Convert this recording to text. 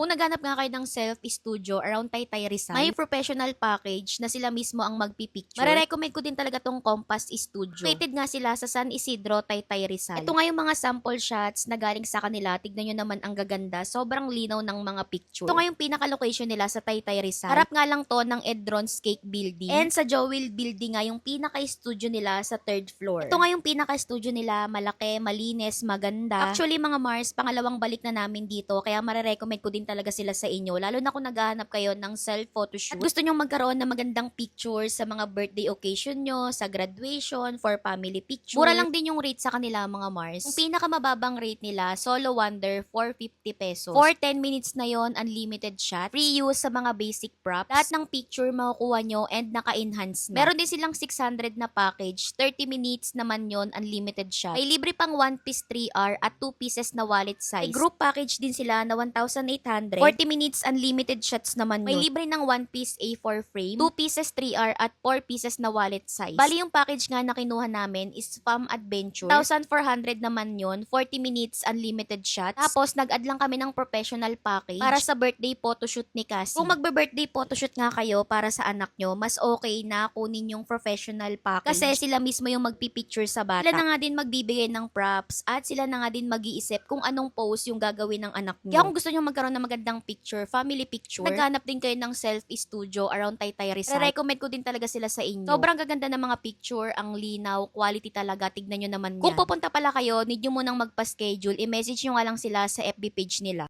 Kung naghanap nga kayo ng self-studio around Taytay Rizal, may professional package na sila mismo ang magpipicture. Mare-recommend ko din talaga tong Compass Studio. Located nga sila sa San Isidro, Taytay Rizal. Ito nga yung mga sample shots na galing sa kanila. Tignan nyo naman ang gaganda. Sobrang linaw ng mga picture. Ito nga yung pinaka-location nila sa Taytay Rizal. Harap nga lang to ng Edron's Cake Building. And sa Joel Building nga yung pinaka-studio nila sa 3rd floor. Ito nga yung pinaka-studio nila. Malaki, malinis, maganda. Actually mga Mars, pangalawang balik na namin dito. Kaya mare-recommend ko din talaga sila sa inyo. Lalo na kung naghahanap kayo ng self-photoshoot. At gusto nyong magkaroon ng magandang pictures sa mga birthday occasion nyo, sa graduation, for family picture. Mura lang din yung rate sa kanila mga Mars. Yung pinakamababang rate nila, Solo Wonder, 450 pesos. For 10 minutes na yon, unlimited shot. Free use sa mga basic props. Lahat ng picture makukuha nyo and naka-enhance na. Meron din silang 600 na package. 30 minutes naman yon, unlimited shot. May libre pang 1 piece 3R at 2 pieces na wallet size. May group package din sila na 1,800. 40 minutes unlimited shots naman yun. May libre ng 1 piece A4 frame, 2 pieces 3R at 4 pieces na wallet size. Bali yung package nga na kinuha namin is Fam Adventure. 1,400 naman yun. 40 minutes unlimited shots. Tapos nag-add lang kami ng professional package para sa birthday photoshoot ni Cassie. Kung magbe-birthday photoshoot nga kayo para sa anak nyo, mas okay na kunin yung professional package. Kasi sila mismo yung magpipicture sa bata. Sila na nga din magbibigay ng props at sila na nga din mag-iisip kung anong pose yung gagawin ng anak nyo. Kaya kung gusto nyo magkaroon ng magandang picture, family picture, naghanap din kayo ng self-studio around Taytay Rizal. Recommend ko din talaga sila sa inyo. Sobrang gaganda ng mga picture, ang linaw, quality talaga. Tignan nyo naman yan. Kung pupunta pala kayo, need nyo munang magpa-schedule, i-message nyo nga lang sila sa FB page nila.